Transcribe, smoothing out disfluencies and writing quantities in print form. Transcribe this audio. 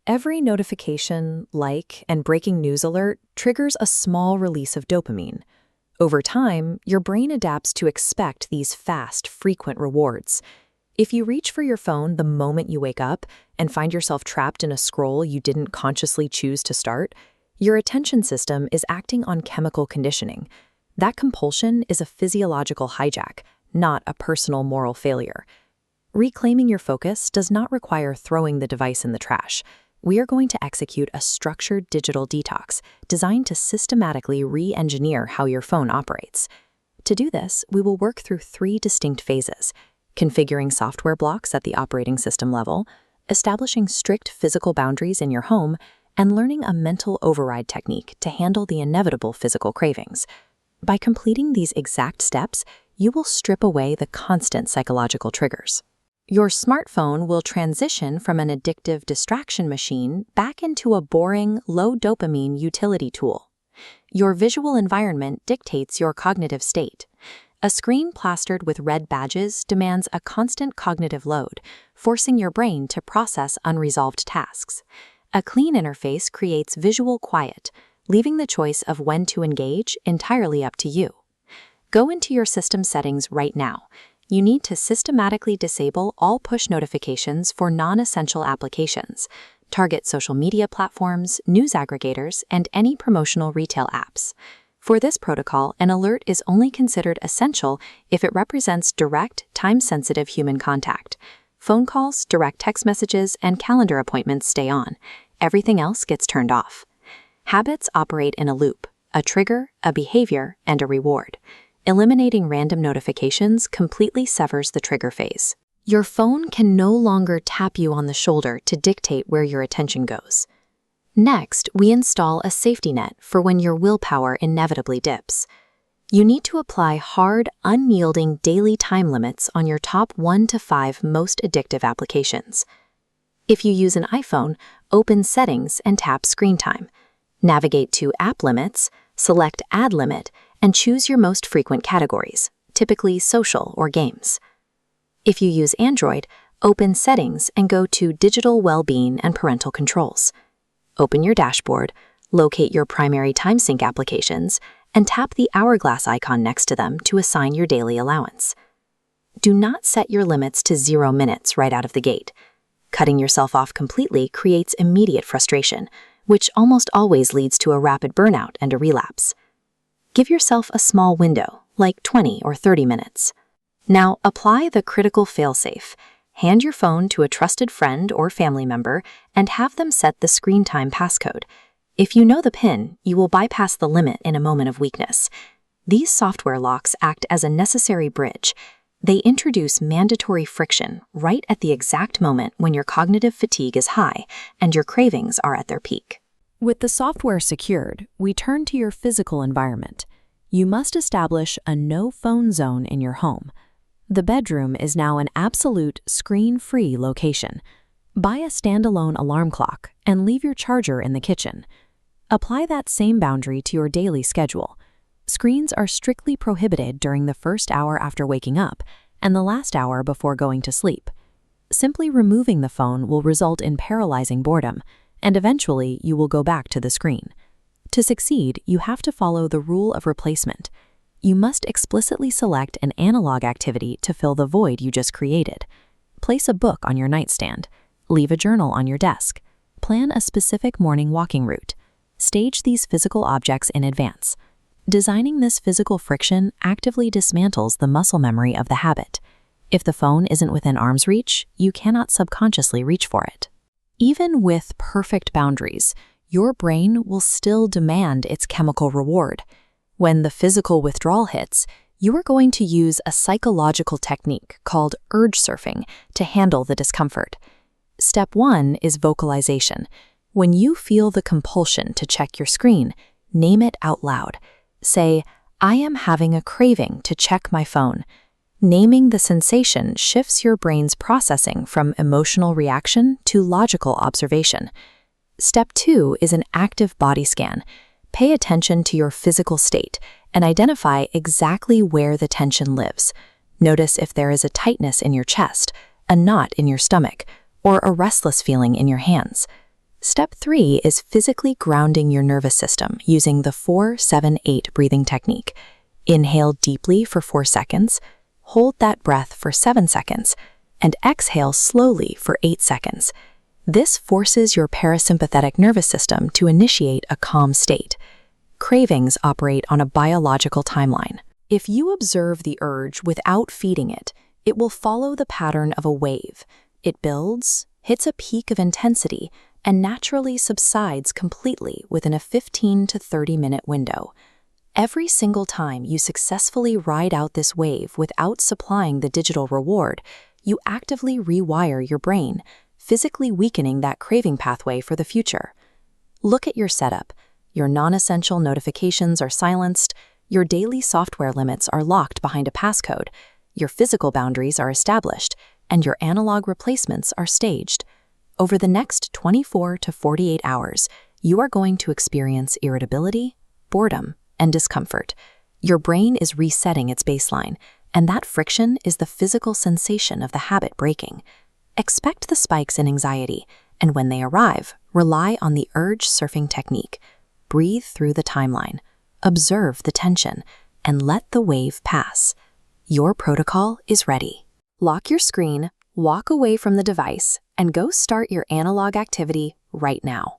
Every notification, like, and breaking news alert triggers a small release of dopamine. Over time, your brain adapts to expect these fast, frequent rewards. If you reach for your phone the moment you wake up and find yourself trapped in a scroll you didn't consciously choose to start, your attention system is acting on chemical conditioning. That compulsion is a physiological hijack, not a personal moral failure. Reclaiming your focus does not require throwing the device in the trash. We are going to execute a structured digital detox designed to systematically re-engineer how your phone operates. To do this, we will work through 3 distinct phases: configuring software blocks at the operating system level, establishing strict physical boundaries in your home, and learning a mental override technique to handle the inevitable physical cravings. By completing these exact steps, you will strip away the constant psychological triggers. Your smartphone will transition from an addictive distraction machine back into a boring, low-dopamine utility tool. Your visual environment dictates your cognitive state. A screen plastered with red badges demands a constant cognitive load, forcing your brain to process unresolved tasks. A clean interface creates visual quiet, leaving the choice of when to engage entirely up to you. Go into your system settings right now. You need to systematically disable all push notifications for non-essential applications. Target social media platforms, news aggregators, and any promotional retail apps. For this protocol, an alert is only considered essential if it represents direct, time-sensitive human contact. Phone calls, direct text messages, and calendar appointments stay on. Everything else gets turned off. Habits operate in a loop: a trigger, a behavior, and a reward. Eliminating random notifications completely severs the trigger phase. Your phone can no longer tap you on the shoulder to dictate where your attention goes. Next, we install a safety net for when your willpower inevitably dips. You need to apply hard, unyielding daily time limits on your top 1 to 5 most addictive applications. If you use an iPhone, open Settings and tap Screen Time. Navigate to App Limits, select Add Limit, and choose your most frequent categories, typically social or games. If you use Android, open Settings and go to Digital Wellbeing and Parental Controls. Open your dashboard, locate your primary time sync applications, and tap the hourglass icon next to them to assign your daily allowance. Do not set your limits to 0 minutes right out of the gate. Cutting yourself off completely creates immediate frustration, which almost always leads to a rapid burnout and a relapse. Give yourself a small window, like 20 or 30 minutes. Now apply the critical failsafe. Hand your phone to a trusted friend or family member and have them set the screen time passcode. If you know the PIN, you will bypass the limit in a moment of weakness. These software locks act as a necessary bridge. They introduce mandatory friction right at the exact moment when your cognitive fatigue is high and your cravings are at their peak. With the software secured, we turn to your physical environment. You must establish a no-phone zone in your home. The bedroom is now an absolute screen-free location. Buy a standalone alarm clock and leave your charger in the kitchen. Apply that same boundary to your daily schedule. Screens are strictly prohibited during the first hour after waking up and the last hour before going to sleep. Simply removing the phone will result in paralyzing boredom, and eventually you will go back to the screen. To succeed, you have to follow the rule of replacement. You must explicitly select an analog activity to fill the void you just created. Place a book on your nightstand. Leave a journal on your desk. Plan a specific morning walking route. Stage these physical objects in advance. Designing this physical friction actively dismantles the muscle memory of the habit. If the phone isn't within arm's reach, you cannot subconsciously reach for it. Even with perfect boundaries, your brain will still demand its chemical reward. When the physical withdrawal hits, you are going to use a psychological technique called urge surfing to handle the discomfort. Step 1 is vocalization. When you feel the compulsion to check your screen, name it out loud. Say, "I am having a craving to check my phone." Naming the sensation shifts your brain's processing from emotional reaction to logical observation. Step 2 is an active body scan. Pay attention to your physical state and identify exactly where the tension lives. Notice if there is a tightness in your chest, a knot in your stomach, or a restless feeling in your hands. Step 3 is physically grounding your nervous system using the 4-7-8 breathing technique. Inhale deeply for 4 seconds, hold that breath for 7 seconds, and exhale slowly for 8 seconds. This forces your parasympathetic nervous system to initiate a calm state. Cravings operate on a biological timeline. If you observe the urge without feeding it, it will follow the pattern of a wave. It builds, hits a peak of intensity, and naturally subsides completely within a 15 to 30-minute window. Every single time you successfully ride out this wave without supplying the digital reward, you actively rewire your brain, physically weakening that craving pathway for the future. Look at your setup. Your non-essential notifications are silenced, your daily software limits are locked behind a passcode, your physical boundaries are established, and your analog replacements are staged. Over the next 24 to 48 hours, you are going to experience irritability, boredom, and discomfort. Your brain is resetting its baseline, and that friction is the physical sensation of the habit breaking. Expect the spikes in anxiety, and when they arrive, rely on the urge surfing technique. Breathe through the timeline, observe the tension, and let the wave pass. Your protocol is ready. Lock your screen, walk away from the device, and go start your analog activity right now.